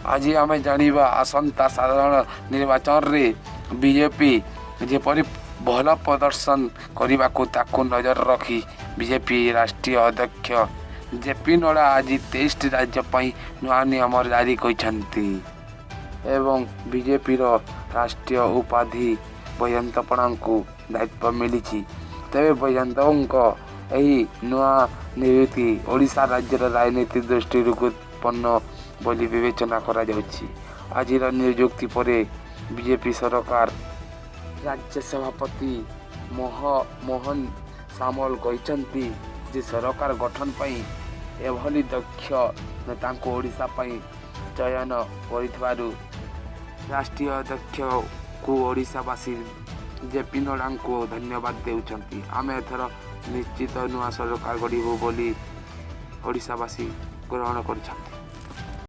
आज आम जाना आसंता साधारण निर्वाचन रे बीजेपी जेपरी भल प्रदर्शन करने को नजर रखी बीजेपी राष्ट्रीय अध्यक्ष जेपी नड्डा आज 23 राज्य नुआ नियम जारी करते एवं बीजेपी राष्ट्रीय उपाधि बयंत पणा को दायित्व मिली। तेरे बयंत नुआ नियुक्ति ओडिशा राज्यर राजनीति दृष्टि गुरुत्वपूर्ण बोली विवेचना करा जाउछि। आज नियुक्ति पर बीजेपी सरकार राज्य सभापति मोहन सामल कहते जे सरकार गठन पाई एभली दक्ष नेता को ओडिशा पाई चयन करिथबारु राष्ट्रीय अध्यक्ष को ओडिशावासी जेपी नड्डा को धन्यवाद देउछंती। आमे एथर निश्चित नुआ सरकार गढ़िबो बोली ओडिशावासी ग्रहण करिछंती।